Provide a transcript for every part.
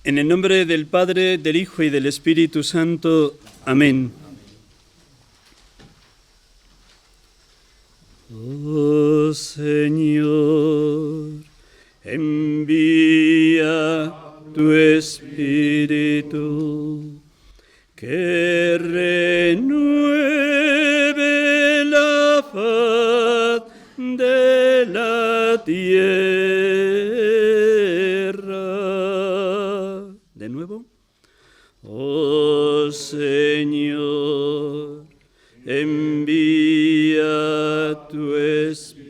En el nombre del Padre, del Hijo y del Espíritu Santo. Amén. Oh Señor, envía tu Espíritu, que renueve la faz de la tierra. De nuevo. Oh Señor, envía tu Espíritu,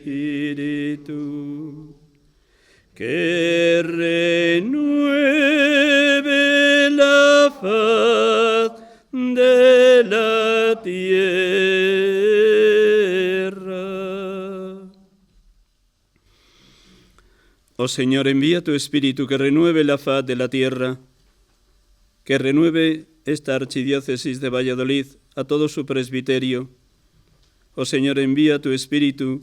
que renueve la faz de la tierra. Oh Señor, envía tu Espíritu, que renueve la faz de la tierra, que renueve esta archidiócesis de Valladolid a todo su presbiterio. Oh Señor, envía tu Espíritu,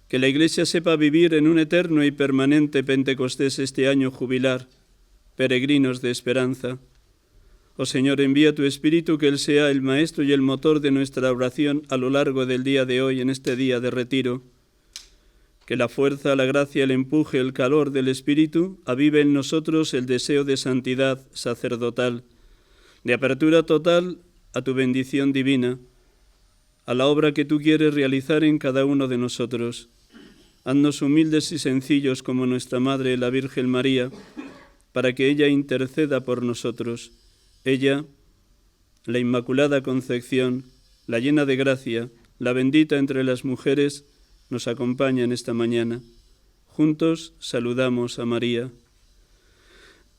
que la Iglesia sepa vivir en un eterno y permanente Pentecostés este año jubilar, peregrinos de esperanza. Oh Señor, envía tu Espíritu, que Él sea el maestro y el motor de nuestra oración a lo largo del día de hoy, en este día de retiro. Que la fuerza, la gracia, el empuje, el calor del Espíritu avive en nosotros el deseo de santidad sacerdotal, de apertura total a tu bendición divina, a la obra que tú quieres realizar en cada uno de nosotros. Haznos humildes y sencillos como nuestra Madre, la Virgen María, para que ella interceda por nosotros. Ella, la Inmaculada Concepción, la llena de gracia, la bendita entre las mujeres, nos acompaña en esta mañana. Juntos saludamos a María.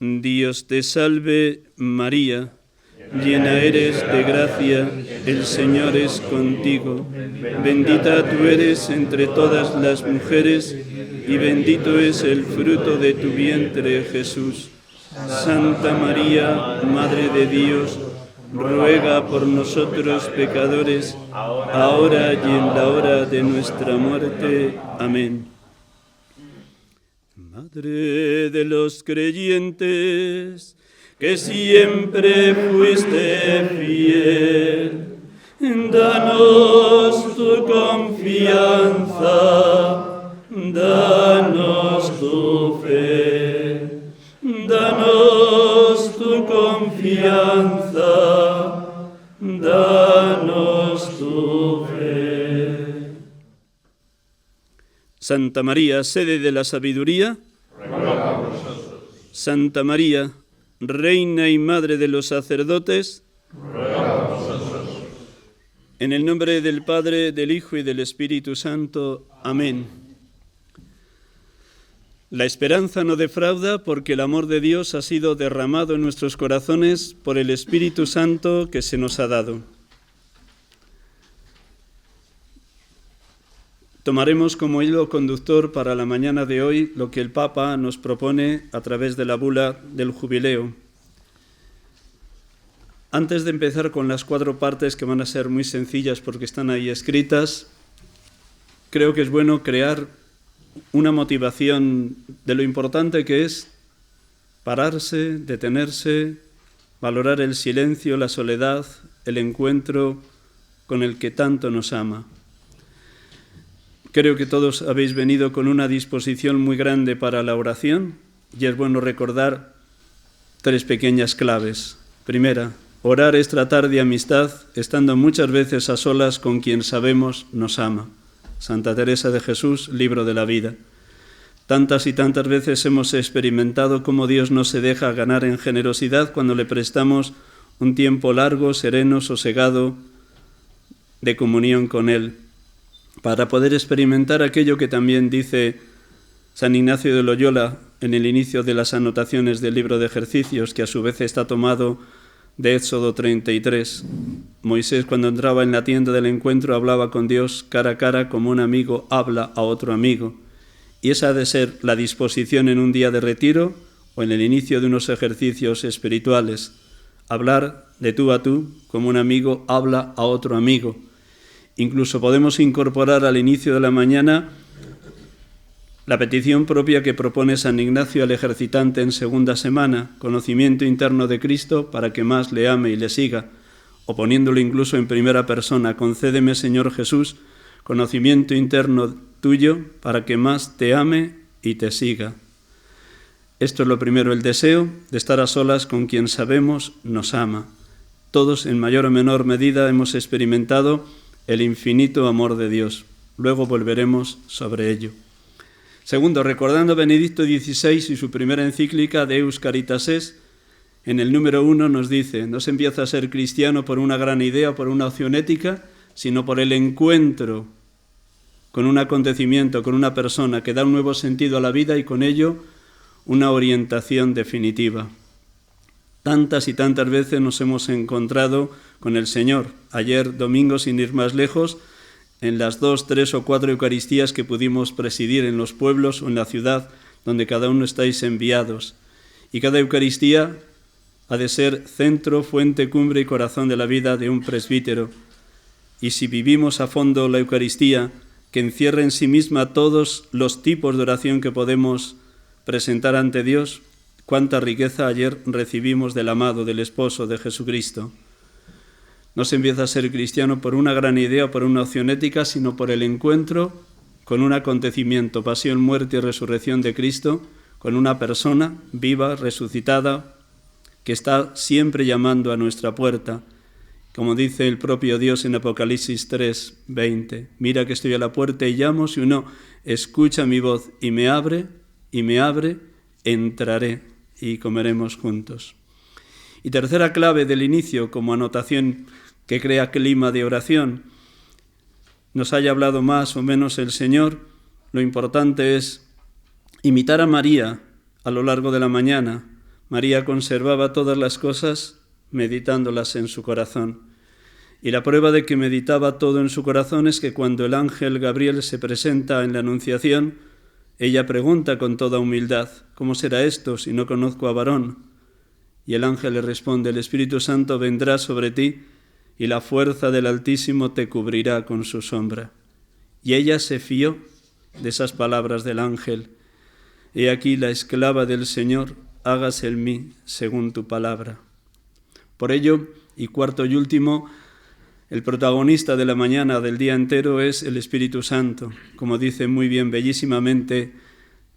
Dios te salve, María, llena eres de gracia, el Señor es contigo. Bendita tú eres entre todas las mujeres, y bendito es el fruto de tu vientre, Jesús. Santa María, Madre de Dios, ruega por nosotros pecadores, ahora y en la hora de nuestra muerte. Amén. Madre de los creyentes, que siempre fuiste fiel, danos tu confianza, danos tu fe, danos tu confianza, danos tu fe. Santa María, sede de la sabiduría, ruega por nosotros. Santa María, Reina y Madre de los sacerdotes, ruega por nosotros. En el nombre del Padre, del Hijo y del Espíritu Santo. Amén. La esperanza no defrauda, porque el amor de Dios ha sido derramado en nuestros corazones por el Espíritu Santo que se nos ha dado. Tomaremos como hilo conductor para la mañana de hoy lo que el Papa nos propone a través de la bula del Jubileo. Antes de empezar con las 4 partes, que van a ser muy sencillas porque están ahí escritas, creo que es bueno crear una motivación de lo importante que es pararse, detenerse, valorar el silencio, la soledad, el encuentro con el que tanto nos ama. Creo que todos habéis venido con una disposición muy grande para la oración y es bueno recordar 3 pequeñas claves. Primera, orar es tratar de amistad, estando muchas veces a solas con quien sabemos nos ama. Santa Teresa de Jesús, Libro de la Vida. Tantas y tantas veces hemos experimentado cómo Dios no se deja ganar en generosidad cuando le prestamos un tiempo largo, sereno, sosegado, de comunión con Él, para poder experimentar aquello que también dice San Ignacio de Loyola en el inicio de las anotaciones del libro de ejercicios, que a su vez está tomado de Éxodo 33. Moisés, cuando entraba en la tienda del encuentro, hablaba con Dios cara a cara como un amigo habla a otro amigo. Y esa ha de ser la disposición en un día de retiro o en el inicio de unos ejercicios espirituales. Hablar de tú a tú como un amigo habla a otro amigo. Incluso podemos incorporar al inicio de la mañana La petición propia que propone San Ignacio al ejercitante en segunda semana, conocimiento interno de Cristo para que más le ame y le siga, o poniéndolo incluso en primera persona, concédeme, Señor Jesús, conocimiento interno tuyo para que más te ame y te siga. Esto es lo primero, el deseo de estar a solas con quien sabemos nos ama. Todos, en mayor o menor medida, hemos experimentado el infinito amor de Dios. Luego volveremos sobre ello. Segundo, recordando Benedicto XVI y su primera encíclica Deus Caritas Est, en el número 1 nos dice: no se empieza a ser cristiano por una gran idea o por una opción ética, sino por el encuentro con un acontecimiento, con una persona que da un nuevo sentido a la vida y con ello una orientación definitiva. Tantas y tantas veces nos hemos encontrado con el Señor. Ayer, domingo, sin ir más lejos, en las 2, 3 o 4 Eucaristías que pudimos presidir en los pueblos o en la ciudad donde cada uno estáis enviados. Y cada Eucaristía ha de ser centro, fuente, cumbre y corazón de la vida de un presbítero. Y si vivimos a fondo la Eucaristía, que encierra en sí misma todos los tipos de oración que podemos presentar ante Dios, cuánta riqueza ayer recibimos del amado, del esposo de Jesucristo. No se empieza a ser cristiano por una gran idea o por una opción ética, sino por el encuentro con un acontecimiento, pasión, muerte y resurrección de Cristo, con una persona viva, resucitada, que está siempre llamando a nuestra puerta. Como dice el propio Dios en Apocalipsis 3:20, mira que estoy a la puerta y llamo, si uno escucha mi voz y me abre, entraré y comeremos juntos. Y tercera clave del inicio, como anotación que crea clima de oración, nos haya hablado más o menos el Señor, lo importante es imitar a María a lo largo de la mañana. María conservaba todas las cosas meditándolas en su corazón. Y la prueba de que meditaba todo en su corazón es que cuando el ángel Gabriel se presenta en la Anunciación, ella pregunta con toda humildad: ¿cómo será esto si no conozco a varón? Y el ángel le responde: el Espíritu Santo vendrá sobre ti y la fuerza del Altísimo te cubrirá con su sombra. Y ella se fió de esas palabras del ángel. He aquí la esclava del Señor, hágase en mí según tu palabra. Por ello, y cuarto y último, el protagonista de la mañana del día entero es el Espíritu Santo, como dice muy bien, bellísimamente,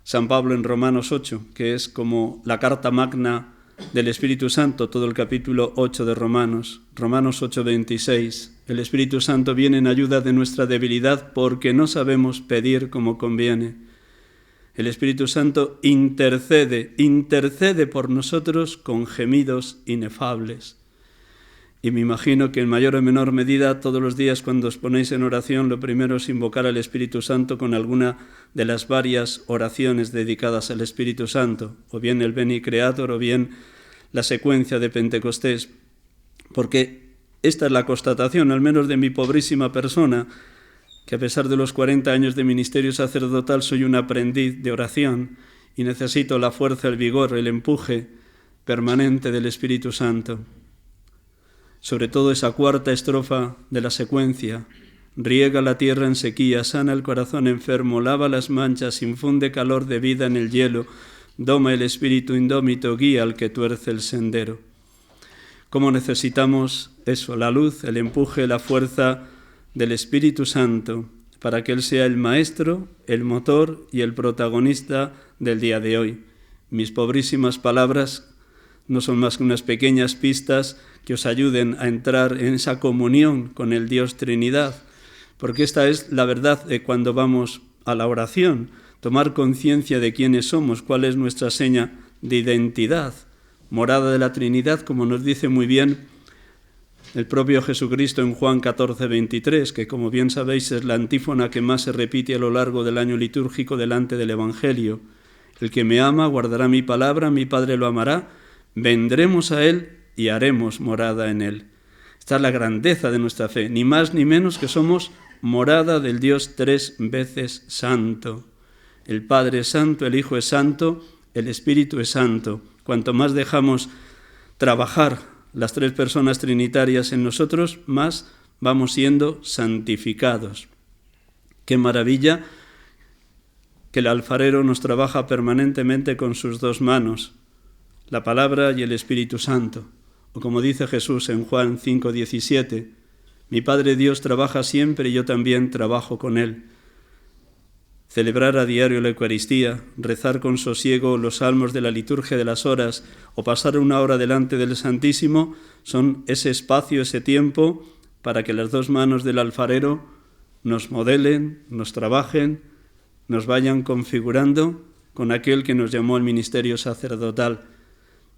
San Pablo en Romanos 8, que es como la carta magna del Espíritu Santo, todo el capítulo 8 de Romanos 8:26. El Espíritu Santo viene en ayuda de nuestra debilidad porque no sabemos pedir como conviene. El Espíritu Santo intercede por nosotros con gemidos inefables. Y me imagino que en mayor o menor medida todos los días cuando os ponéis en oración, lo primero es invocar al Espíritu Santo con alguna de las varias oraciones dedicadas al Espíritu Santo, o bien el Veni Creator, o bien la secuencia de Pentecostés, porque esta es la constatación, al menos de mi pobrísima persona, que a pesar de los 40 años de ministerio sacerdotal soy un aprendiz de oración y necesito la fuerza, el vigor, el empuje permanente del Espíritu Santo. Sobre todo esa cuarta estrofa de la secuencia: riega la tierra en sequía, sana el corazón enfermo, lava las manchas, infunde calor de vida en el hielo, doma el espíritu indómito, guía al que tuerce el sendero. ¿Cómo necesitamos eso? La luz, el empuje, la fuerza del Espíritu Santo, para que Él sea el maestro, el motor y el protagonista del día de hoy. Mis pobrísimas palabras no son más que unas pequeñas pistas que os ayuden a entrar en esa comunión con el Dios Trinidad, porque esta es la verdad de cuando vamos a la oración, tomar conciencia de quiénes somos, cuál es nuestra seña de identidad, morada de la Trinidad, como nos dice muy bien el propio Jesucristo en Juan 14:23, que como bien sabéis es la antífona que más se repite a lo largo del año litúrgico delante del Evangelio. El que me ama guardará mi palabra, mi Padre lo amará, vendremos a Él y haremos morada en Él. Esta es la grandeza de nuestra fe, ni más ni menos que somos morada del Dios 3 veces santo. El Padre es santo, el Hijo es santo, el Espíritu es santo. Cuanto más dejamos trabajar las 3 personas trinitarias en nosotros, más vamos siendo santificados. Qué maravilla que el alfarero nos trabaja permanentemente con sus dos manos, la palabra y el Espíritu Santo. O como dice Jesús en Juan 5:17, mi Padre Dios trabaja siempre y yo también trabajo con Él. Celebrar a diario la Eucaristía, rezar con sosiego los salmos de la liturgia de las horas o pasar una hora delante del Santísimo son ese espacio, ese tiempo para que las dos manos del alfarero nos modelen, nos trabajen, nos vayan configurando con aquel que nos llamó al ministerio sacerdotal.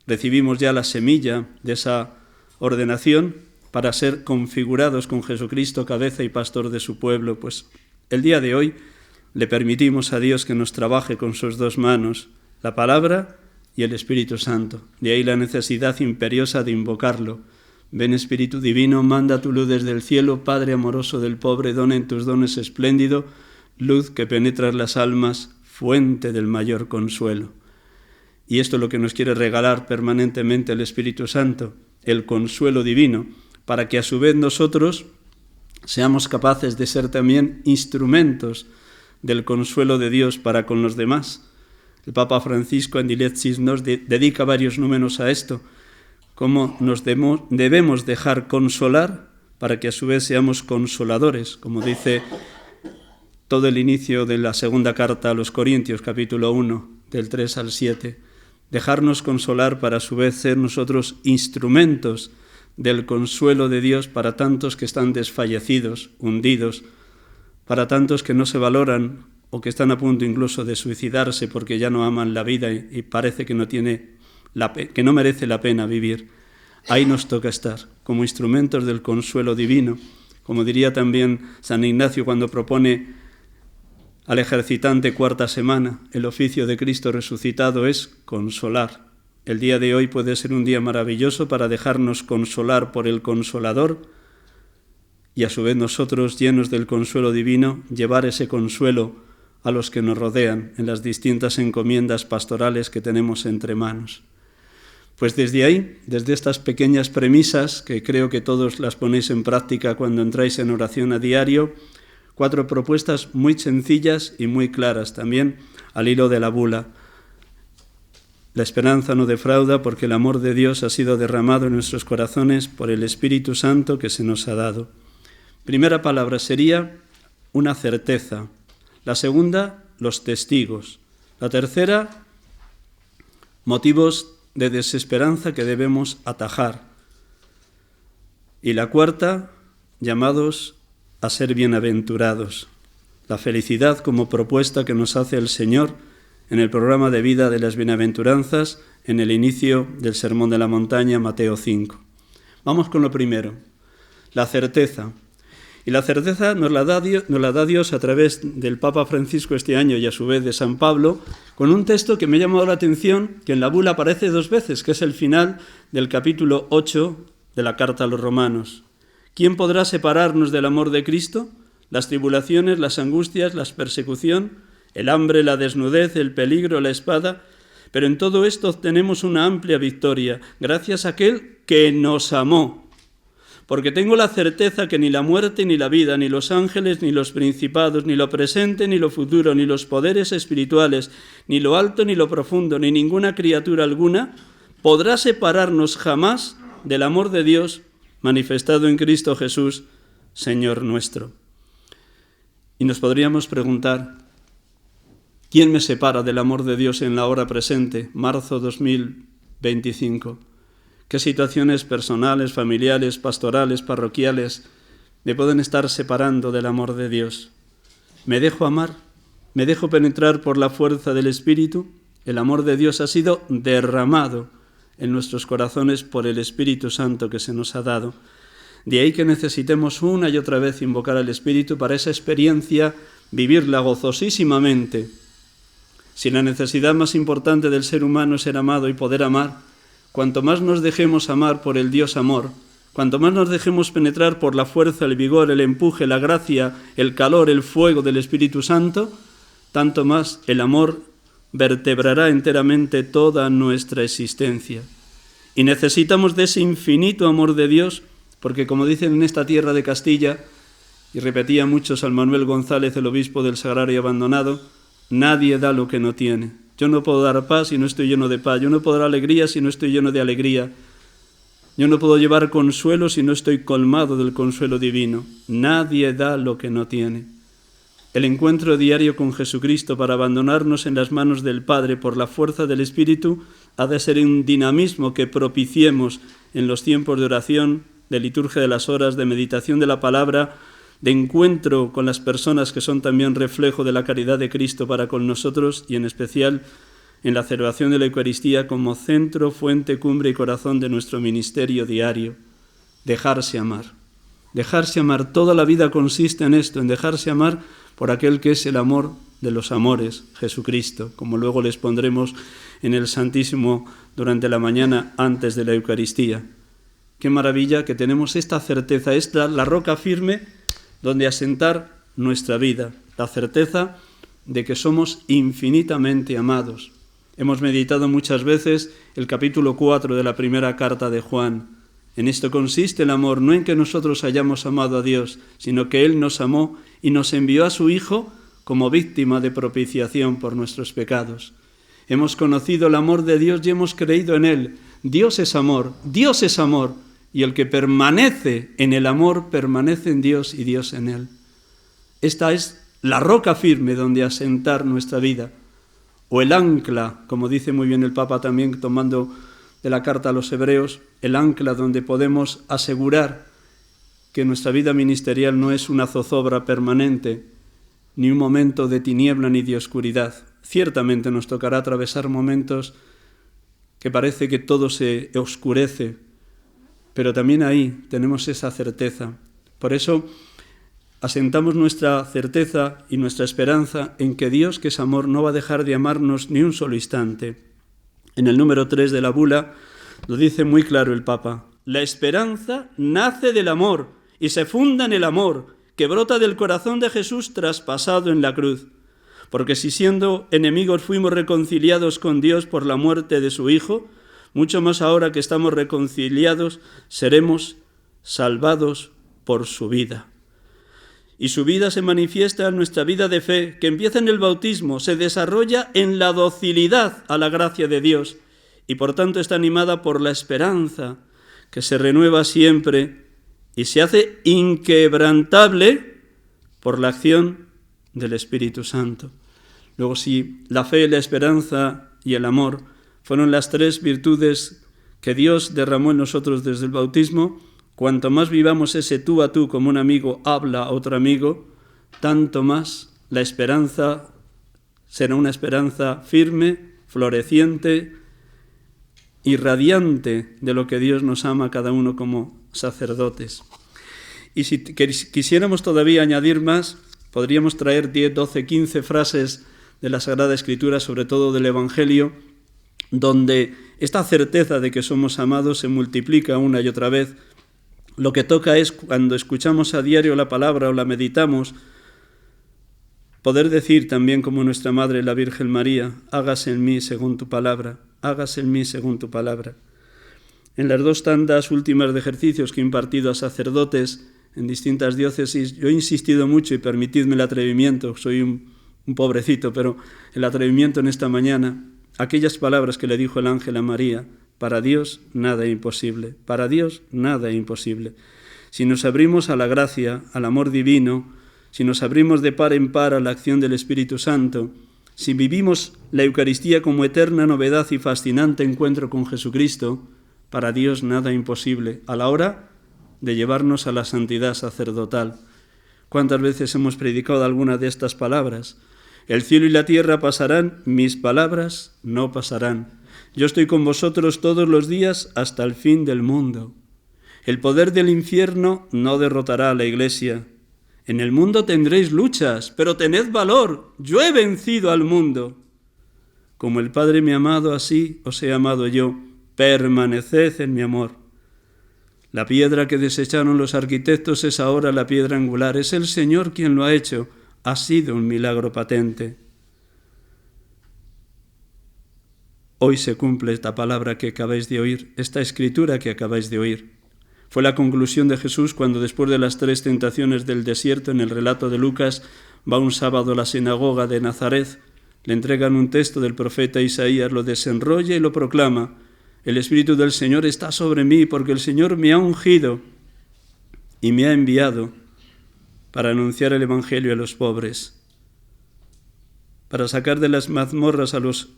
Recibimos ya la semilla de esa ordenación para ser configurados con Jesucristo, cabeza y pastor de su pueblo. Pues el día de hoy le permitimos a Dios que nos trabaje con sus dos manos, la palabra y el Espíritu Santo. De ahí la necesidad imperiosa de invocarlo. Ven Espíritu Divino, manda tu luz desde el cielo, Padre amoroso del pobre, dona en tus dones espléndido, luz que penetras las almas, fuente del mayor consuelo. Y esto es lo que nos quiere regalar permanentemente el Espíritu Santo, el consuelo divino, para que a su vez nosotros seamos capaces de ser también instrumentos del consuelo de Dios para con los demás. El Papa Francisco en Dilectis nos dedica varios números a esto, cómo nos debemos dejar consolar para que a su vez seamos consoladores, como dice todo el inicio de la segunda carta a los Corintios, capítulo 1, del 3 al 7. Dejarnos consolar para a su vez ser nosotros instrumentos del consuelo de Dios para tantos que están desfallecidos, hundidos, para tantos que no se valoran o que están a punto incluso de suicidarse porque ya no aman la vida y parece que no merece la pena vivir. Ahí nos toca estar, como instrumentos del consuelo divino. Como diría también San Ignacio cuando propone al ejercitante cuarta semana, el oficio de Cristo resucitado es consolar. El día de hoy puede ser un día maravilloso para dejarnos consolar por el Consolador y a su vez nosotros, llenos del consuelo divino, llevar ese consuelo a los que nos rodean en las distintas encomiendas pastorales que tenemos entre manos. Pues desde ahí, desde estas pequeñas premisas, que creo que todos las ponéis en práctica cuando entráis en oración a diario, 4 propuestas muy sencillas y muy claras también al hilo de la bula. La esperanza no defrauda porque el amor de Dios ha sido derramado en nuestros corazones por el Espíritu Santo que se nos ha dado. Primera palabra sería una certeza. La segunda, los testigos. La tercera, motivos de desesperanza que debemos atajar. Y la cuarta, llamados a ser bienaventurados. La felicidad como propuesta que nos hace el Señor en el programa de vida de las bienaventuranzas en el inicio del Sermón de la Montaña, Mateo 5. Vamos con lo primero, la certeza. Y la certeza nos la da Dios a través del Papa Francisco este año y a su vez de San Pablo, con un texto que me ha llamado la atención, que en la bula aparece 2 veces, que es el final del capítulo 8 de la Carta a los Romanos. ¿Quién podrá separarnos del amor de Cristo? Las tribulaciones, las angustias, la persecución, el hambre, la desnudez, el peligro, la espada. Pero en todo esto obtenemos una amplia victoria, gracias a aquel que nos amó. Porque tengo la certeza que ni la muerte, ni la vida, ni los ángeles, ni los principados, ni lo presente, ni lo futuro, ni los poderes espirituales, ni lo alto, ni lo profundo, ni ninguna criatura alguna podrá separarnos jamás del amor de Dios manifestado en Cristo Jesús, Señor nuestro. Y nos podríamos preguntar, ¿quién me separa del amor de Dios en la hora presente, marzo 2025? ¿Qué situaciones personales, familiares, pastorales, parroquiales me pueden estar separando del amor de Dios? ¿Me dejo amar? ¿Me dejo penetrar por la fuerza del Espíritu? El amor de Dios ha sido derramado en nuestros corazones por el Espíritu Santo que se nos ha dado. De ahí que necesitemos una y otra vez invocar al Espíritu para esa experiencia, vivirla gozosísimamente. Si la necesidad más importante del ser humano es ser amado y poder amar, cuanto más nos dejemos amar por el Dios amor, cuanto más nos dejemos penetrar por la fuerza, el vigor, el empuje, la gracia, el calor, el fuego del Espíritu Santo, tanto más el amor vertebrará enteramente toda nuestra existencia. Y necesitamos de ese infinito amor de Dios, porque como dicen en esta tierra de Castilla, y repetía mucho San Manuel González, el obispo del Sagrario Abandonado, Nadie da lo que no tiene. Yo no puedo dar paz si no estoy lleno de paz. Yo no puedo dar alegría si no estoy lleno de alegría. Yo no puedo llevar consuelo si no estoy colmado del consuelo divino. Nadie da lo que no tiene. El encuentro diario con Jesucristo para abandonarnos en las manos del Padre por la fuerza del Espíritu ha de ser un dinamismo que propiciemos en los tiempos de oración, de liturgia de las horas, de meditación de la palabra, de encuentro con las personas que son también reflejo de la caridad de Cristo para con nosotros y en especial en la celebración de la Eucaristía como centro, fuente, cumbre y corazón de nuestro ministerio diario. Dejarse amar. Dejarse amar. Toda la vida consiste en esto, en dejarse amar por aquel que es el amor de los amores, Jesucristo, como luego les pondremos en el Santísimo durante la mañana antes de la Eucaristía. Qué maravilla que tenemos esta certeza, esta la roca firme donde asentar nuestra vida, la certeza de que somos infinitamente amados. Hemos meditado muchas veces el capítulo 4 de la primera carta de Juan. En esto consiste el amor, no en que nosotros hayamos amado a Dios, sino que Él nos amó y nos envió a su Hijo como víctima de propiciación por nuestros pecados. Hemos conocido el amor de Dios y hemos creído en Él. Dios es amor, y el que permanece en el amor permanece en Dios y Dios en Él. Esta es la roca firme donde asentar nuestra vida, o el ancla, como dice muy bien el Papa también tomando de la carta a los Hebreos, el ancla donde podemos asegurar que nuestra vida ministerial no es una zozobra permanente, ni un momento de tiniebla ni de oscuridad. Ciertamente nos tocará atravesar momentos que parece que todo se oscurece, pero también ahí tenemos esa certeza. Por eso asentamos nuestra certeza y nuestra esperanza en que Dios, que es amor, no va a dejar de amarnos ni un solo instante. En el número 3 de la bula lo dice muy claro el Papa. La esperanza nace del amor y se funda en el amor que brota del corazón de Jesús traspasado en la cruz. Porque si siendo enemigos fuimos reconciliados con Dios por la muerte de su Hijo, mucho más ahora que estamos reconciliados seremos salvados por su vida. Y su vida se manifiesta en nuestra vida de fe, que empieza en el bautismo, se desarrolla en la docilidad a la gracia de Dios y por tanto está animada por la esperanza, que se renueva siempre y se hace inquebrantable por la acción del Espíritu Santo. Luego, si la fe, la esperanza y el amor fueron las tres virtudes que Dios derramó en nosotros desde el bautismo, cuanto más vivamos ese tú a tú como un amigo habla a otro amigo, tanto más la esperanza será una esperanza firme, floreciente y radiante de lo que Dios nos ama a cada uno como sacerdotes. Y si quisiéramos todavía añadir más, podríamos traer 10, 12, 15 frases de la Sagrada Escritura, sobre todo del Evangelio, donde esta certeza de que somos amados se multiplica una y otra vez. Lo que toca es, cuando escuchamos a diario la palabra o la meditamos, poder decir también como nuestra Madre la Virgen María, hágase en mí según tu palabra, hágase en mí según tu palabra. En las 2 tandas últimas de ejercicios que he impartido a sacerdotes en distintas diócesis, yo he insistido mucho, y permitidme el atrevimiento, soy un pobrecito, pero el atrevimiento en esta mañana, aquellas palabras que le dijo el ángel a María: para Dios nada es imposible, para Dios nada es imposible. Si nos abrimos a la gracia, al amor divino, si nos abrimos de par en par a la acción del Espíritu Santo, si vivimos la Eucaristía como eterna novedad y fascinante encuentro con Jesucristo, para Dios nada es imposible a la hora de llevarnos a la santidad sacerdotal. ¿Cuántas veces hemos predicado alguna de estas palabras? El cielo y la tierra pasarán, mis palabras no pasarán. Yo estoy con vosotros todos los días hasta el fin del mundo. El poder del infierno no derrotará a la Iglesia. En el mundo tendréis luchas, pero tened valor, yo he vencido al mundo. Como el Padre me ha amado, así os he amado yo. Permaneced en mi amor. La piedra que desecharon los arquitectos es ahora la piedra angular. Es el Señor quien lo ha hecho. Ha sido un milagro patente. Hoy se cumple esta palabra que acabáis de oír, esta escritura que acabáis de oír. Fue la conclusión de Jesús cuando, después de las 3 tentaciones del desierto, en el relato de Lucas, va un sábado a la sinagoga de Nazaret, Le entregan un texto del profeta Isaías, lo desenrolla y lo proclama. El Espíritu del Señor está sobre mí porque el Señor me ha ungido y me ha enviado para anunciar el Evangelio a los pobres, para sacar de las mazmorras a los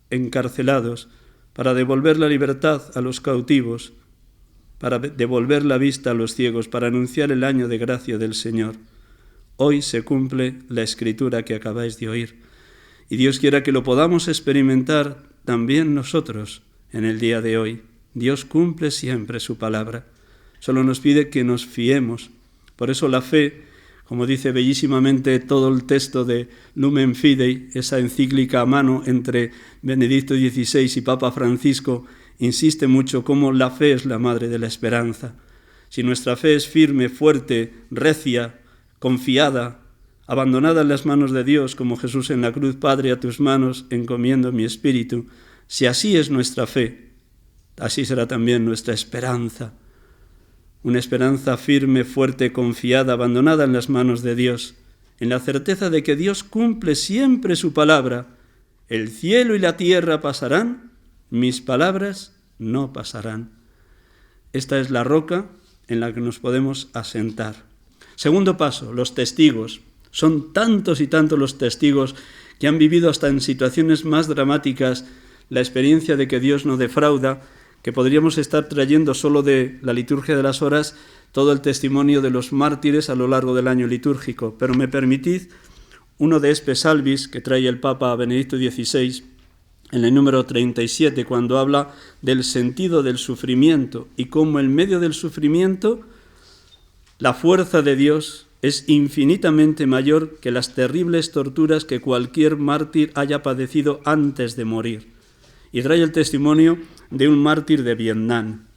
encarcelados, para devolver la libertad a los cautivos, para devolver la vista a los ciegos, para anunciar el año de gracia del Señor. Hoy se cumple la Escritura que acabáis de oír, y Dios quiera que lo podamos experimentar también nosotros en el día de hoy. Dios cumple siempre su palabra, solo nos pide que nos fiemos. Por eso la fe, como dice bellísimamente todo el texto de Lumen Fidei, esa encíclica a mano entre Benedicto XVI y Papa Francisco, insiste mucho cómo la fe es la madre de la esperanza. Si nuestra fe es firme, fuerte, recia, confiada, abandonada en las manos de Dios, como Jesús en la cruz: Padre, a tus manos encomiendo mi espíritu. Si así es nuestra fe, así será también nuestra esperanza. Una esperanza firme, fuerte, confiada, abandonada en las manos de Dios, en la certeza de que Dios cumple siempre su palabra. El cielo y la tierra pasarán, mis palabras no pasarán. Esta es la roca en la que nos podemos asentar. Segundo paso, los testigos. Son tantos y tantos los testigos que han vivido hasta en situaciones más dramáticas la experiencia de que Dios no defrauda, que podríamos estar trayendo solo de la liturgia de las horas todo el testimonio de los mártires a lo largo del año litúrgico. Pero me permitid uno de Espe Salvis que trae el Papa Benedicto XVI en el número 37, cuando habla del sentido del sufrimiento y cómo en medio del sufrimiento la fuerza de Dios es infinitamente mayor que las terribles torturas que cualquier mártir haya padecido antes de morir. Y trae el testimonio de un mártir de Vietnam.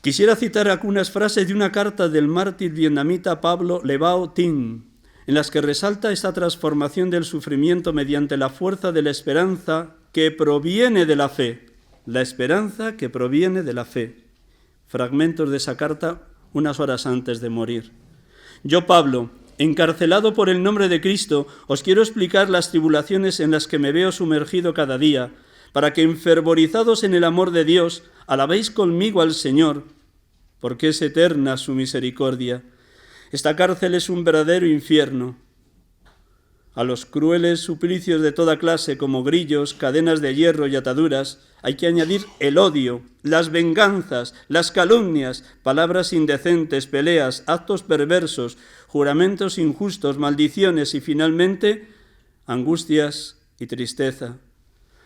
Quisiera citar algunas frases de una carta del mártir vietnamita Pablo Le Bao Tin, en las que resalta esta transformación del sufrimiento mediante la fuerza de la esperanza que proviene de la fe. La esperanza que proviene de la fe. Fragmentos de esa carta unas horas antes de morir. Yo, Pablo, encarcelado por el nombre de Cristo, os quiero explicar las tribulaciones en las que me veo sumergido cada día, para que, enfervorizados en el amor de Dios, alabéis conmigo al Señor, porque es eterna su misericordia. Esta cárcel es un verdadero infierno. A los crueles suplicios de toda clase, como grillos, cadenas de hierro y ataduras, hay que añadir el odio, las venganzas, las calumnias, palabras indecentes, peleas, actos perversos, juramentos injustos, maldiciones y, finalmente, angustias y tristeza.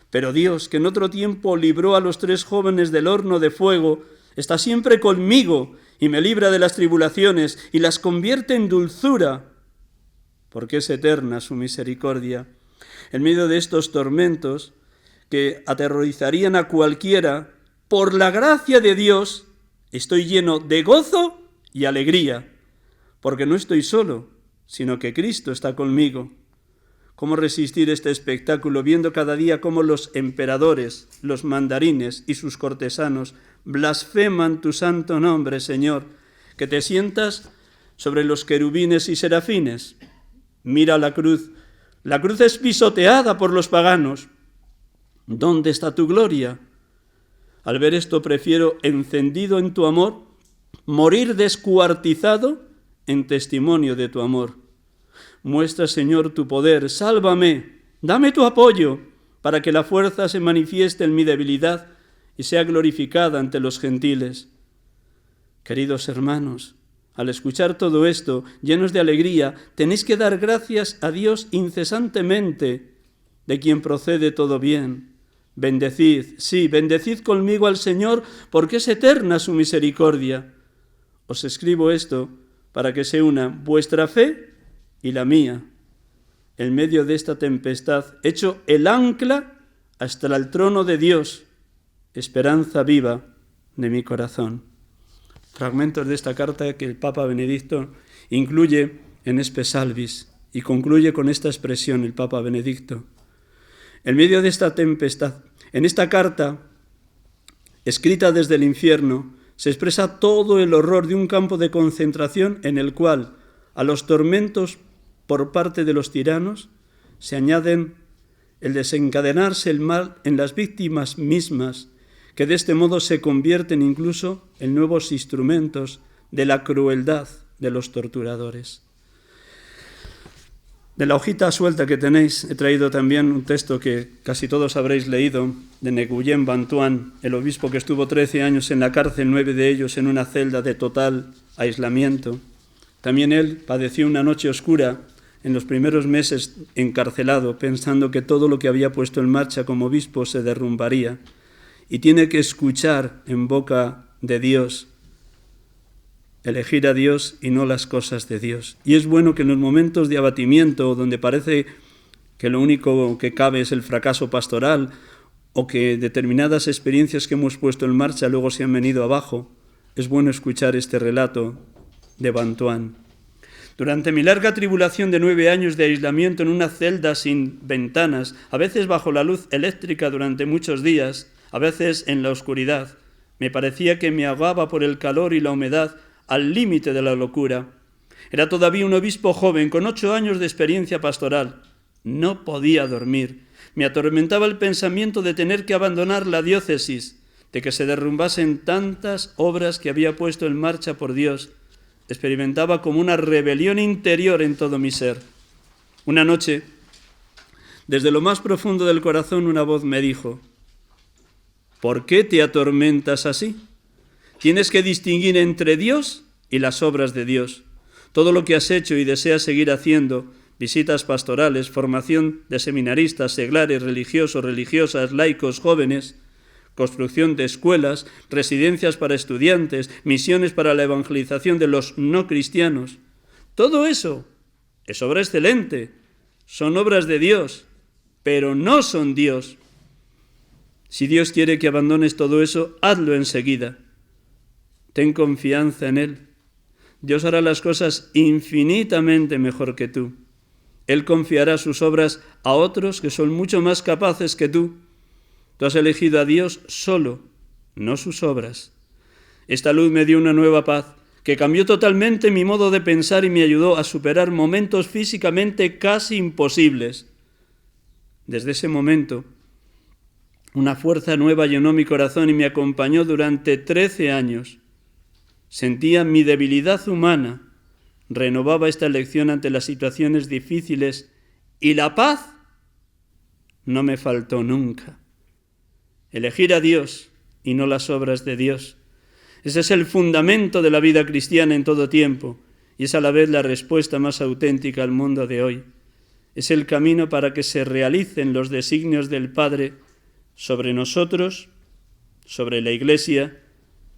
Pero Dios, que en otro tiempo libró a los 3 jóvenes del horno de fuego, está siempre conmigo y me libra de las tribulaciones y las convierte en dulzura, porque es eterna su misericordia. En medio de estos tormentos que aterrorizarían a cualquiera, por la gracia de Dios, estoy lleno de gozo y alegría, porque no estoy solo, sino que Cristo está conmigo. ¿Cómo resistir este espectáculo viendo cada día cómo los emperadores, los mandarines y sus cortesanos blasfeman tu santo nombre, Señor, que te sientas sobre los querubines y serafines? Mira la cruz es pisoteada por los paganos. ¿Dónde está tu gloria? Al ver esto prefiero, encendido en tu amor, morir descuartizado en testimonio de tu amor. Muestra, Señor, tu poder, sálvame, dame tu apoyo, para que la fuerza se manifieste en mi debilidad y sea glorificada ante los gentiles. Queridos hermanos, al escuchar todo esto, llenos de alegría, tenéis que dar gracias a Dios incesantemente, de quien procede todo bien. Bendecid, sí, bendecid conmigo al Señor, porque es eterna su misericordia. Os escribo esto para que se una vuestra fe y la mía. En medio de esta tempestad, hecho el ancla hasta el trono de Dios, esperanza viva de mi corazón. Fragmentos de esta carta que el Papa Benedicto incluye en Espe Salvis y concluye con esta expresión el Papa Benedicto. En medio de esta tempestad, en esta carta, escrita desde el infierno, se expresa todo el horror de un campo de concentración en el cual, a los tormentos por parte de los tiranos, se añaden el desencadenarse el mal en las víctimas mismas, que de este modo se convierten incluso en nuevos instrumentos de la crueldad de los torturadores. De la hojita suelta que tenéis he traído también un texto que casi todos habréis leído, de Nguyen Van Thuan, el obispo que estuvo 13 años en la cárcel, 9 de ellos en una celda de total aislamiento. También él padeció una noche oscura en los primeros meses encarcelado, pensando que todo lo que había puesto en marcha como obispo se derrumbaría, y tiene que escuchar en boca de Dios, elegir a Dios y no las cosas de Dios. Y es bueno que en los momentos de abatimiento, donde parece que lo único que cabe es el fracaso pastoral, o que determinadas experiencias que hemos puesto en marcha luego se han venido abajo, es bueno escuchar este relato de Van Thuan. Durante mi larga tribulación de 9 años de aislamiento en una celda sin ventanas, a veces bajo la luz eléctrica durante muchos días, a veces en la oscuridad, me parecía que me ahogaba por el calor y la humedad al límite de la locura. Era todavía un obispo joven, con 8 años de experiencia pastoral. No podía dormir. Me atormentaba el pensamiento de tener que abandonar la diócesis, de que se derrumbasen tantas obras que había puesto en marcha por Dios. Experimentaba como una rebelión interior en todo mi ser. Una noche, desde lo más profundo del corazón, una voz me dijo: ¿por qué te atormentas así? Tienes que distinguir entre Dios y las obras de Dios. Todo lo que has hecho y deseas seguir haciendo, visitas pastorales, formación de seminaristas, seglares, religiosos, religiosas, laicos, jóvenes, construcción de escuelas, residencias para estudiantes, misiones para la evangelización de los no cristianos. Todo eso es obra excelente, son obras de Dios, pero no son Dios. Si Dios quiere que abandones todo eso, hazlo enseguida. Ten confianza en Él. Dios hará las cosas infinitamente mejor que tú. Él confiará sus obras a otros que son mucho más capaces que tú. Tú has elegido a Dios solo, no sus obras. Esta luz me dio una nueva paz que cambió totalmente mi modo de pensar y me ayudó a superar momentos físicamente casi imposibles. Desde ese momento, una fuerza nueva llenó mi corazón y me acompañó durante 13 años. Sentía mi debilidad humana, renovaba esta elección ante las situaciones difíciles y la paz no me faltó nunca. Elegir a Dios y no las obras de Dios. Ese es el fundamento de la vida cristiana en todo tiempo y es a la vez la respuesta más auténtica al mundo de hoy. Es el camino para que se realicen los designios del Padre sobre nosotros, sobre la Iglesia,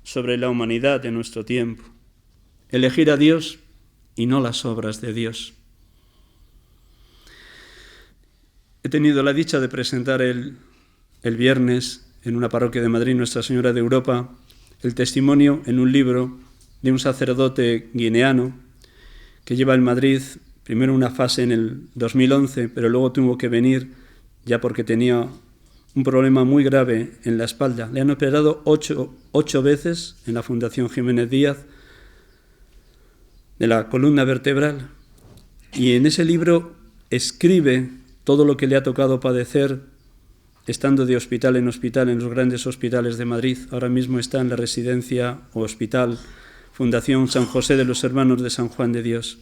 sobre la humanidad de nuestro tiempo. Elegir a Dios y no las obras de Dios. He tenido la dicha de presentar el viernes en una parroquia de Madrid, Nuestra Señora de Europa, el testimonio en un libro de un sacerdote guineano que lleva en Madrid primero una fase en el 2011, pero luego tuvo que venir ya porque tenía un problema muy grave en la espalda. Le han operado 8 veces en la Fundación Jiménez Díaz de la columna vertebral. Y en ese libro escribe todo lo que le ha tocado padecer estando de hospital en los grandes hospitales de Madrid. Ahora mismo está en la residencia o hospital Fundación San José de los Hermanos de San Juan de Dios.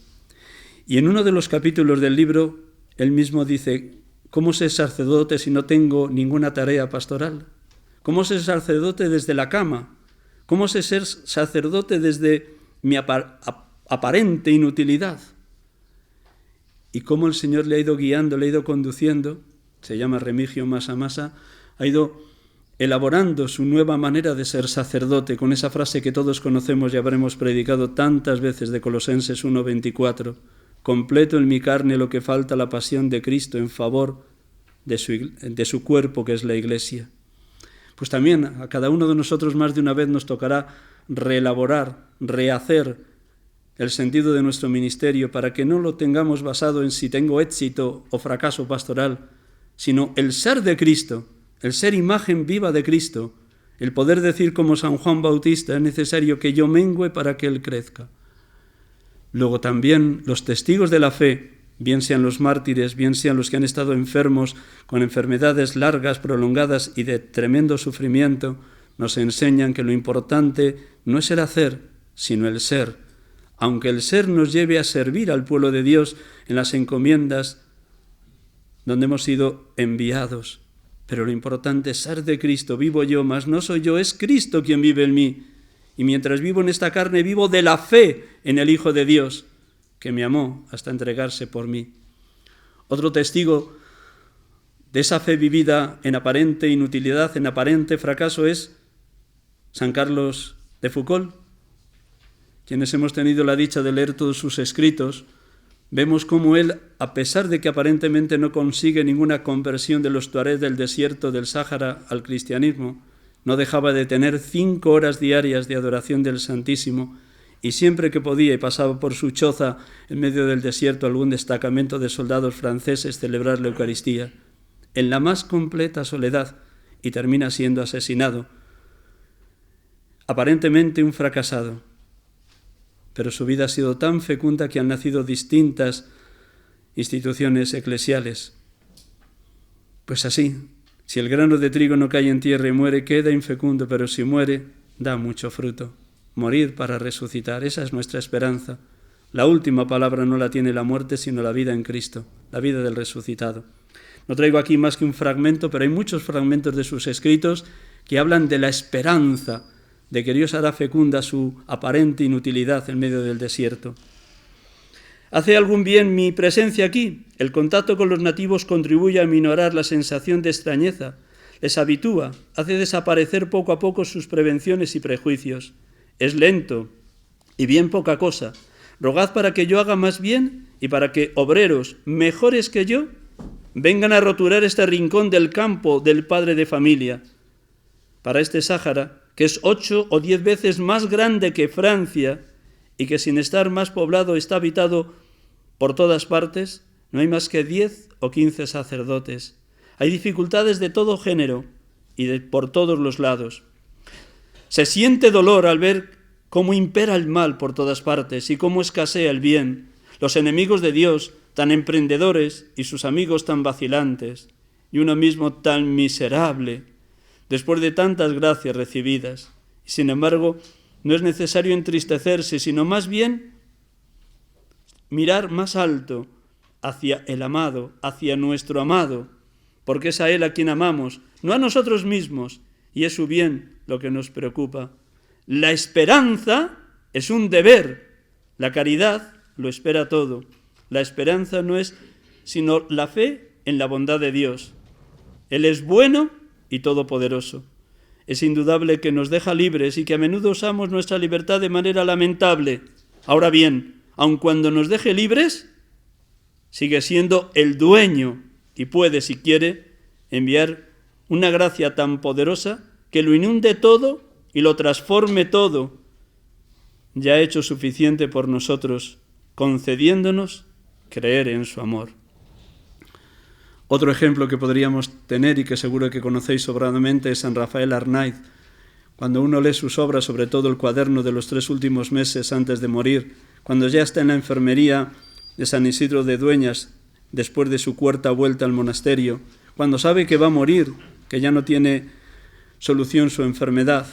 Y en uno de los capítulos del libro, él mismo dice: ¿cómo ser sacerdote si no tengo ninguna tarea pastoral? ¿Cómo ser sacerdote desde la cama? ¿Cómo ser sacerdote desde mi aparente inutilidad? Y cómo el Señor le ha ido guiando, le ha ido conduciendo, se llama Remigio Massa Massa, ha ido elaborando su nueva manera de ser sacerdote, con esa frase que todos conocemos y habremos predicado tantas veces de Colosenses 1:24, completo en mi carne lo que falta la pasión de Cristo en favor de su cuerpo, que es la Iglesia. Pues también a cada uno de nosotros más de una vez nos tocará reelaborar, rehacer el sentido de nuestro ministerio para que no lo tengamos basado en si tengo éxito o fracaso pastoral, sino el ser de Cristo, el ser imagen viva de Cristo, el poder decir como San Juan Bautista: es necesario que yo mengüe para que Él crezca. Luego también los testigos de la fe bien sean los mártires, bien sean los que han estado enfermos con enfermedades largas, prolongadas y de tremendo sufrimiento, nos enseñan que lo importante no es el hacer, sino el ser. Aunque el ser nos lleve a servir al pueblo de Dios en las encomiendas donde hemos sido enviados. Pero lo importante es ser de Cristo. Vivo yo, mas no soy yo, es Cristo quien vive en mí. Y mientras vivo en esta carne, vivo de la fe en el Hijo de Dios, que me amó hasta entregarse por mí. Otro testigo de esa fe vivida en aparente inutilidad, en aparente fracaso, es San Carlos de Foucault. Quienes hemos tenido la dicha de leer todos sus escritos, vemos cómo él, a pesar de que aparentemente no consigue ninguna conversión de los tuareg del desierto del Sáhara al cristianismo, no dejaba de tener 5 horas diarias de adoración del Santísimo, y siempre que podía y pasaba por su choza en medio del desierto algún destacamento de soldados franceses celebrar la Eucaristía, en la más completa soledad, y termina siendo asesinado. Aparentemente un fracasado, pero su vida ha sido tan fecunda que han nacido distintas instituciones eclesiales. Pues así, si el grano de trigo no cae en tierra y muere, queda infecundo, pero si muere, da mucho fruto. Morir para resucitar, esa es nuestra esperanza. La última palabra no la tiene la muerte, sino la vida en Cristo, la vida del resucitado. No traigo aquí más que un fragmento, pero hay muchos fragmentos de sus escritos que hablan de la esperanza de que Dios hará fecunda su aparente inutilidad en medio del desierto. ¿Hace algún bien mi presencia aquí? El contacto con los nativos contribuye a minorar la sensación de extrañeza, les habitúa, hace desaparecer poco a poco sus prevenciones y prejuicios. Es lento y bien poca cosa. Rogad para que yo haga más bien y para que obreros mejores que yo vengan a roturar este rincón del campo del padre de familia. Para este Sáhara, que es 8 o 10 veces más grande que Francia y que sin estar más poblado está habitado por todas partes, no hay más que 10 o 15 sacerdotes. Hay dificultades de todo género y por todos los lados. Se siente dolor al ver cómo impera el mal por todas partes y cómo escasea el bien. Los enemigos de Dios, tan emprendedores, y sus amigos tan vacilantes, y uno mismo tan miserable, después de tantas gracias recibidas. Sin embargo, no es necesario entristecerse, sino más bien mirar más alto hacia el amado, hacia nuestro amado, porque es a Él a quien amamos, no a nosotros mismos, y es su bien lo que nos preocupa. La esperanza es un deber, la caridad lo espera todo. La esperanza no es sino la fe en la bondad de Dios. Él es bueno y todopoderoso. Es indudable que nos deja libres y que a menudo usamos nuestra libertad de manera lamentable. Ahora bien, aun cuando nos deje libres, sigue siendo el dueño y puede, si quiere, enviar una gracia tan poderosa que lo inunde todo y lo transforme todo. Ya ha hecho suficiente por nosotros, concediéndonos creer en su amor. Otro ejemplo que podríamos tener y que seguro que conocéis sobradamente es San Rafael Arnaiz. Cuando uno lee sus obras, sobre todo el cuaderno de los 3 últimos meses antes de morir, cuando ya está en la enfermería de San Isidro de Dueñas, después de su 4ª vuelta al monasterio, cuando sabe que va a morir, que ya no tiene solución su enfermedad,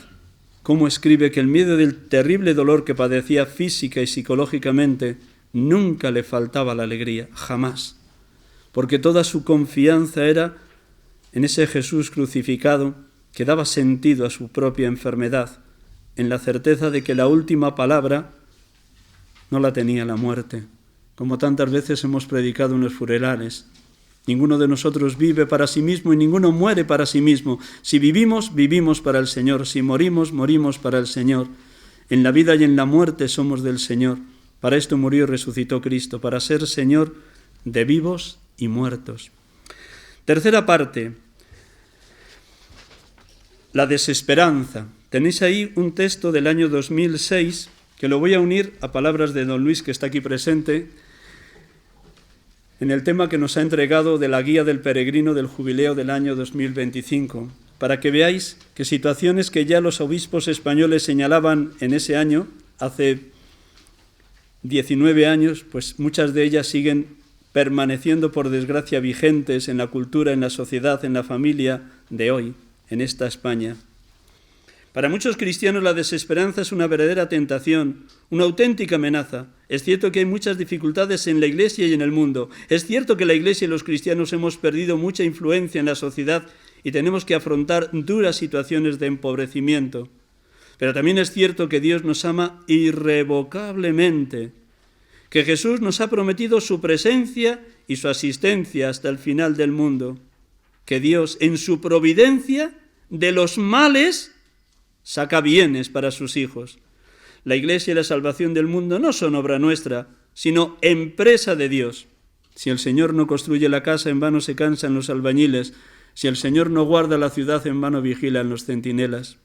cómo escribe que en medio del terrible dolor que padecía física y psicológicamente, nunca le faltaba la alegría, jamás, porque toda su confianza era en ese Jesús crucificado que daba sentido a su propia enfermedad, en la certeza de que la última palabra no la tenía la muerte, como tantas veces hemos predicado en los funerales. Ninguno de nosotros vive para sí mismo y ninguno muere para sí mismo. Si vivimos, vivimos para el Señor. Si morimos, morimos para el Señor. En la vida y en la muerte somos del Señor. Para esto murió y resucitó Cristo, para ser Señor de vivos y muertos. Tercera parte, la desesperanza. Tenéis ahí un texto del año 2006 que lo voy a unir a palabras de don Luis, que está aquí presente, en el tema que nos ha entregado de la guía del peregrino del jubileo del año 2025, para que veáis que situaciones que ya los obispos españoles señalaban en ese año, hace 19 años, pues muchas de ellas siguen permaneciendo por desgracia vigentes en la cultura, en la sociedad, en la familia de hoy, en esta España. Para muchos cristianos la desesperanza es una verdadera tentación, una auténtica amenaza. Es cierto que hay muchas dificultades en la Iglesia y en el mundo. Es cierto que la Iglesia y los cristianos hemos perdido mucha influencia en la sociedad y tenemos que afrontar duras situaciones de empobrecimiento. Pero también es cierto que Dios nos ama irrevocablemente, que Jesús nos ha prometido su presencia y su asistencia hasta el final del mundo, que Dios en su providencia de los males saca bienes para sus hijos. La Iglesia y la salvación del mundo no son obra nuestra, sino empresa de Dios. Si el Señor no construye la casa, en vano se cansan los albañiles. Si el Señor no guarda la ciudad, en vano vigilan los centinelas.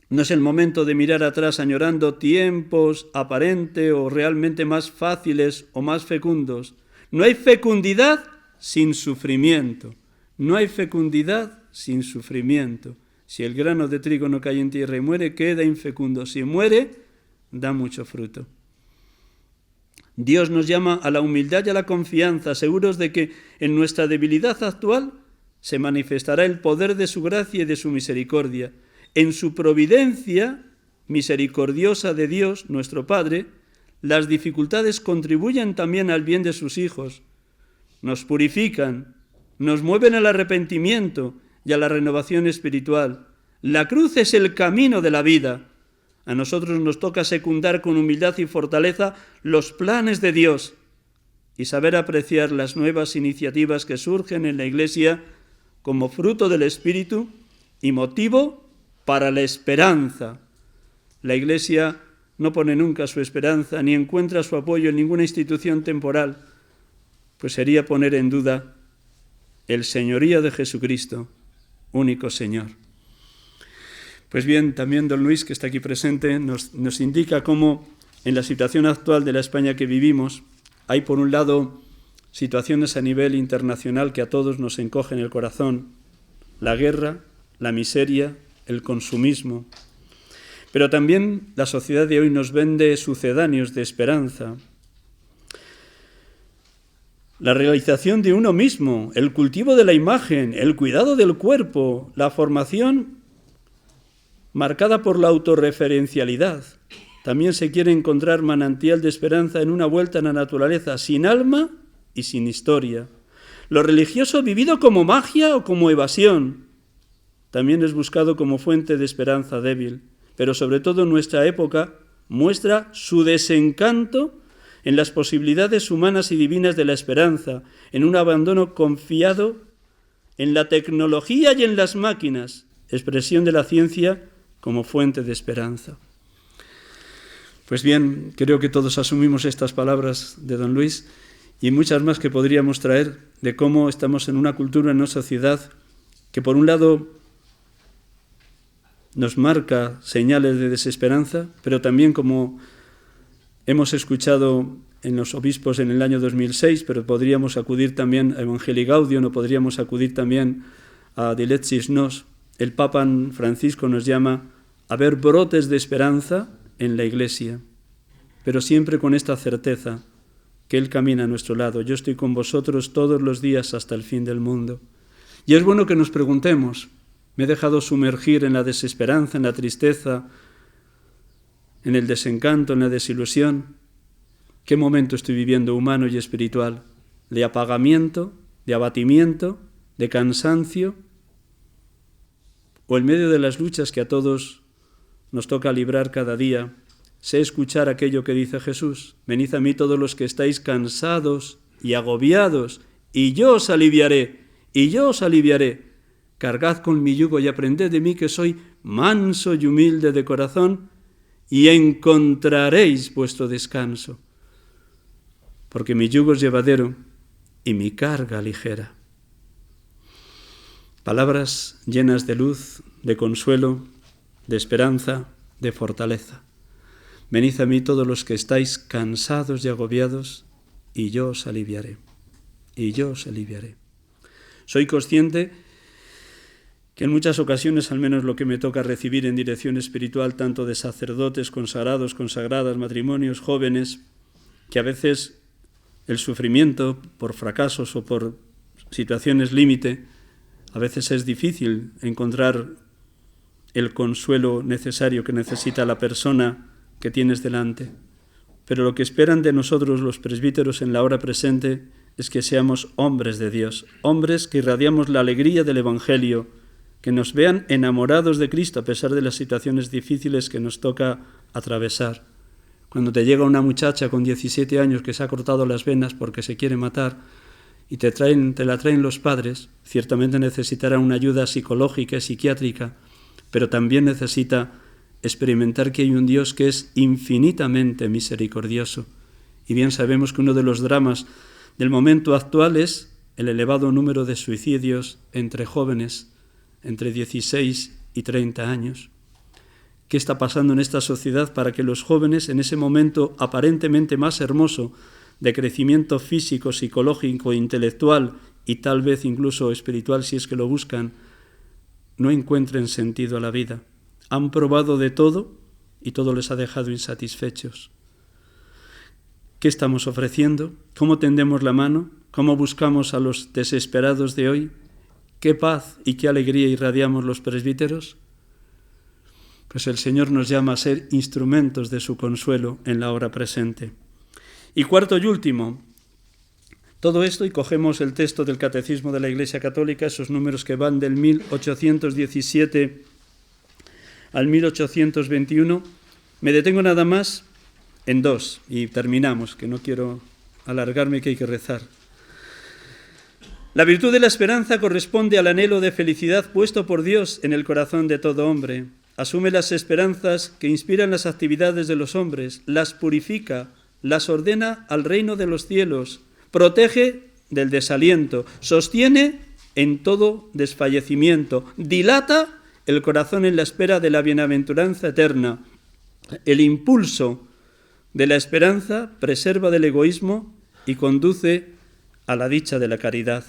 No es el momento de mirar atrás añorando tiempos aparente o realmente más fáciles o más fecundos. No hay fecundidad sin sufrimiento. No hay fecundidad sin sufrimiento. Si el grano de trigo no cae en tierra y muere, queda infecundo. Si muere, da mucho fruto. Dios nos llama a la humildad y a la confianza, seguros de que en nuestra debilidad actual se manifestará el poder de su gracia y de su misericordia. En su providencia misericordiosa de Dios, nuestro Padre, las dificultades contribuyen también al bien de sus hijos. Nos purifican, nos mueven al arrepentimiento y a la renovación espiritual. La cruz es el camino de la vida. A nosotros nos toca secundar con humildad y fortaleza los planes de Dios y saber apreciar las nuevas iniciativas que surgen en la Iglesia como fruto del Espíritu y motivo para la esperanza. La Iglesia no pone nunca su esperanza ni encuentra su apoyo en ninguna institución temporal, pues sería poner en duda el señorío de Jesucristo, único Señor. Pues bien, también don Luis, que está aquí presente, nos indica cómo en la situación actual de la España que vivimos hay, por un lado, situaciones a nivel internacional que a todos nos encogen el corazón, la guerra, la miseria, el consumismo. Pero también la sociedad de hoy nos vende sucedáneos de esperanza. La realización de uno mismo, el cultivo de la imagen, el cuidado del cuerpo, la formación marcada por la autorreferencialidad. También se quiere encontrar manantial de esperanza en una vuelta a la naturaleza, sin alma y sin historia. Lo religioso vivido como magia o como evasión también es buscado como fuente de esperanza débil, pero sobre todo en nuestra época muestra su desencanto en las posibilidades humanas y divinas de la esperanza, en un abandono confiado en la tecnología y en las máquinas, expresión de la ciencia como fuente de esperanza. Pues bien, creo que todos asumimos estas palabras de don Luis y muchas más que podríamos traer de cómo estamos en una cultura, en una sociedad que por un lado nos marca señales de desesperanza, pero también, como hemos escuchado en los obispos en el año 2006, pero podríamos acudir también a Evangelii Gaudium, o podríamos acudir también a Dilectis Nos. El Papa Francisco nos llama a ver brotes de esperanza en la Iglesia, pero siempre con esta certeza que Él camina a nuestro lado. Yo estoy con vosotros todos los días hasta el fin del mundo. Y es bueno que nos preguntemos, ¿me he dejado sumergir en la desesperanza, en la tristeza, en el desencanto, en la desilusión? ¿Qué momento estoy viviendo humano y espiritual? ¿De apagamiento, de abatimiento, de cansancio? ¿O en medio de las luchas que a todos nos toca librar cada día, sé escuchar aquello que dice Jesús? Venid a mí todos los que estáis cansados y agobiados, y yo os aliviaré, y yo os aliviaré. Cargad con mi yugo y aprended de mí, que soy manso y humilde de corazón, y encontraréis vuestro descanso. Porque mi yugo es llevadero y mi carga ligera. Palabras llenas de luz, de consuelo, de esperanza, de fortaleza. Venid a mí todos los que estáis cansados y agobiados, y yo os aliviaré. Y yo os aliviaré. Soy consciente que en muchas ocasiones, al menos lo que me toca recibir en dirección espiritual, tanto de sacerdotes, consagrados, consagradas, matrimonios, jóvenes, que a veces el sufrimiento por fracasos o por situaciones límite, a veces es difícil encontrar el consuelo necesario que necesita la persona que tienes delante. Pero lo que esperan de nosotros los presbíteros en la hora presente es que seamos hombres de Dios, hombres que irradiamos la alegría del Evangelio, que nos vean enamorados de Cristo a pesar de las situaciones difíciles que nos toca atravesar. Cuando te llega una muchacha con 17 años que se ha cortado las venas porque se quiere matar y te la traen los padres, ciertamente necesitará una ayuda psicológica y psiquiátrica, pero también necesita experimentar que hay un Dios que es infinitamente misericordioso. Y bien sabemos que uno de los dramas del momento actual es el elevado número de suicidios entre jóvenes, entre 16 y 30 años. ¿Qué está pasando en esta sociedad para que los jóvenes, en ese momento aparentemente más hermoso de crecimiento físico, psicológico, intelectual y tal vez incluso espiritual, si es que lo buscan, no encuentren sentido a la vida? Han probado de todo y todo les ha dejado insatisfechos. ¿Qué estamos ofreciendo? ¿Cómo tendemos la mano? ¿Cómo buscamos a los desesperados de hoy? ¿Qué paz y qué alegría irradiamos los presbíteros? Pues el Señor nos llama a ser instrumentos de su consuelo en la hora presente. Y cuarto y último, todo esto, y cogemos el texto del Catecismo de la Iglesia Católica, esos números que van del 1817 al 1821, me detengo nada más en dos y terminamos, que no quiero alargarme, que hay que rezar. La virtud de la esperanza corresponde al anhelo de felicidad puesto por Dios en el corazón de todo hombre. Asume las esperanzas que inspiran las actividades de los hombres, las purifica, las ordena al reino de los cielos, protege del desaliento, sostiene en todo desfallecimiento, dilata el corazón en la espera de la bienaventuranza eterna. El impulso de la esperanza preserva del egoísmo y conduce a la dicha de la caridad.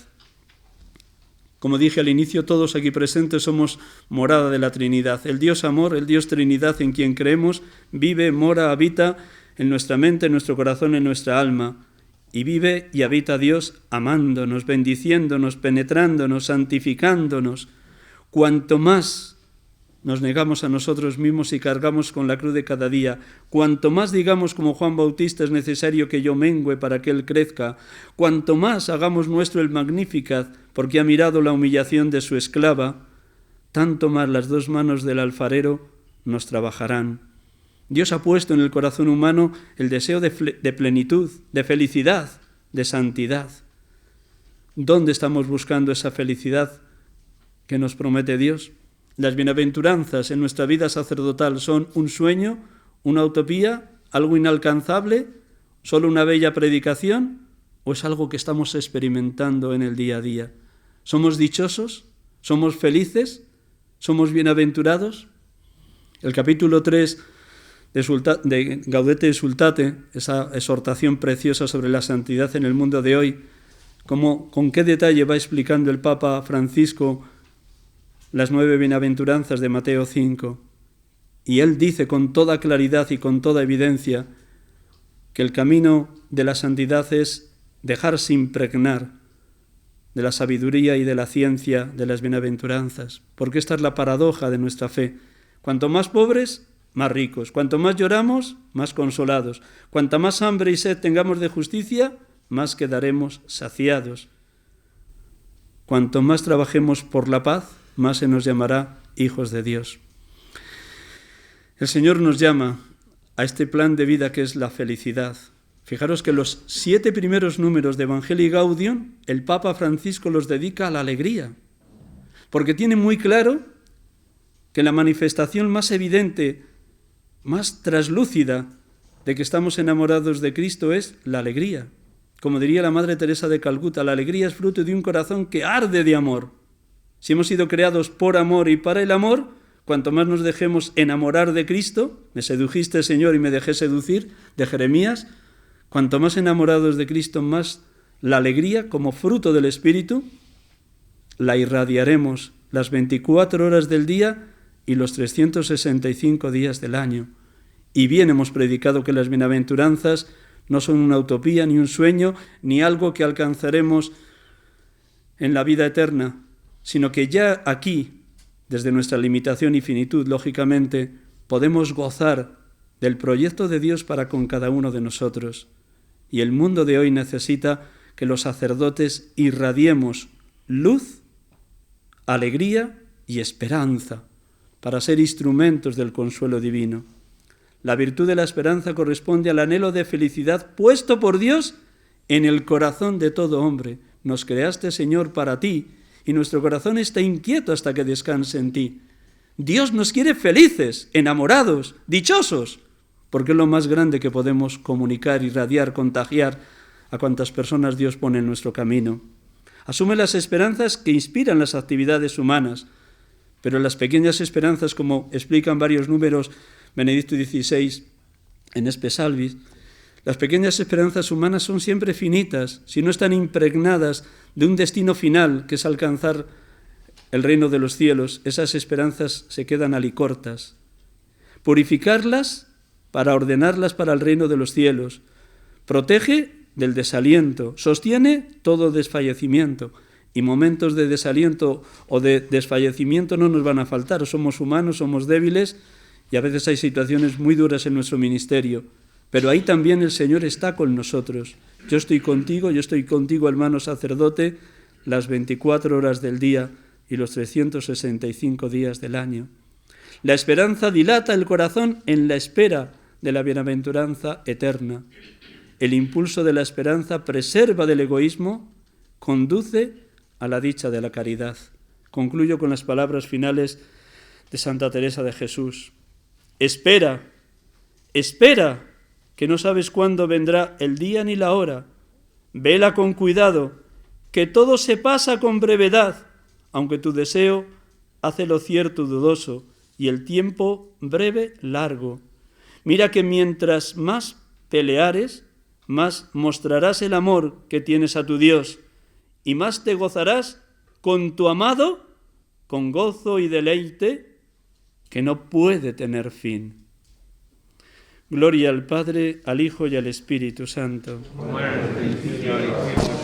Como dije al inicio, todos aquí presentes somos morada de la Trinidad. El Dios amor, el Dios Trinidad en quien creemos, vive, mora, habita en nuestra mente, en nuestro corazón, en nuestra alma. Y vive y habita Dios amándonos, bendiciéndonos, penetrándonos, santificándonos. Cuanto más nos negamos a nosotros mismos y cargamos con la cruz de cada día, cuanto más digamos como Juan Bautista es necesario que yo mengüe para que Él crezca, cuanto más hagamos nuestro el Magnificat porque ha mirado la humillación de su esclava, tanto más las dos manos del alfarero nos trabajarán. Dios ha puesto en el corazón humano el deseo de plenitud, de felicidad, de santidad. ¿Dónde estamos buscando esa felicidad que nos promete Dios? Las bienaventuranzas en nuestra vida sacerdotal son un sueño, una utopía, algo inalcanzable, solo una bella predicación, o es algo que estamos experimentando en el día a día. ¿Somos dichosos? ¿Somos felices? ¿Somos bienaventurados? El capítulo 3 de Gaudete et Sultate, esa exhortación preciosa sobre la santidad en el mundo de hoy, con qué detalle va explicando el Papa Francisco las 9 bienaventuranzas de Mateo 5. Y él dice con toda claridad y con toda evidencia que el camino de la santidad es dejarse impregnar de la sabiduría y de la ciencia de las bienaventuranzas, porque esta es la paradoja de nuestra fe. Cuanto más pobres, más ricos. Cuanto más lloramos, más consolados. Cuanta más hambre y sed tengamos de justicia, más quedaremos saciados. Cuanto más trabajemos por la paz, más se nos llamará hijos de Dios. El Señor nos llama a este plan de vida que es la felicidad. Fijaros que los 7 primeros números de Evangelii Gaudium, el Papa Francisco los dedica a la alegría, porque tiene muy claro que la manifestación más evidente, más traslúcida de que estamos enamorados de Cristo es la alegría. Como diría la Madre Teresa de Calcuta, la alegría es fruto de un corazón que arde de amor. Si hemos sido creados por amor y para el amor, cuanto más nos dejemos enamorar de Cristo, me sedujiste, Señor, y me dejé seducir, de Jeremías, cuanto más enamorados de Cristo, más la alegría, como fruto del Espíritu, la irradiaremos las 24 horas del día y los 365 días del año. Y bien hemos predicado que las bienaventuranzas No son una utopía, ni un sueño, ni algo que alcanzaremos en la vida eterna, sino que ya aquí, desde nuestra limitación y finitud, lógicamente, podemos gozar del proyecto de Dios para con cada uno de nosotros. Y el mundo de hoy necesita que los sacerdotes irradiemos luz, alegría y esperanza para ser instrumentos del consuelo divino. La virtud de la esperanza corresponde al anhelo de felicidad puesto por Dios en el corazón de todo hombre. Nos creaste, Señor, para ti, y nuestro corazón está inquieto hasta que descanse en ti. Dios nos quiere felices, enamorados, dichosos, porque es lo más grande que podemos comunicar, irradiar, contagiar a cuantas personas Dios pone en nuestro camino. Asume las esperanzas que inspiran las actividades humanas, pero las pequeñas esperanzas, como explican varios números Benedicto XVI en Espe Salvis, las pequeñas esperanzas humanas son siempre finitas, si no están impregnadas de un destino final, que es alcanzar el reino de los cielos. Esas esperanzas se quedan alicortas. Purificarlas para ordenarlas para el reino de los cielos. Protege del desaliento, sostiene todo desfallecimiento. Y momentos de desaliento o de desfallecimiento no nos van a faltar. Somos humanos, somos débiles y a veces hay situaciones muy duras en nuestro ministerio. Pero ahí también el Señor está con nosotros. Yo estoy contigo, hermano sacerdote, las 24 horas del día y los 365 días del año. La esperanza dilata el corazón en la espera de la bienaventuranza eterna. El impulso de la esperanza preserva del egoísmo, conduce a la dicha de la caridad. Concluyo con las palabras finales de Santa Teresa de Jesús. Espera, espera, que no sabes cuándo vendrá el día ni la hora. Vela con cuidado, que todo se pasa con brevedad, aunque tu deseo hace lo cierto dudoso y el tiempo breve largo. Mira que mientras más peleares, más mostrarás el amor que tienes a tu Dios y más te gozarás con tu amado, con gozo y deleite que no puede tener fin. Gloria al Padre, al Hijo y al Espíritu Santo. Como era en el principio, ahora y siempre,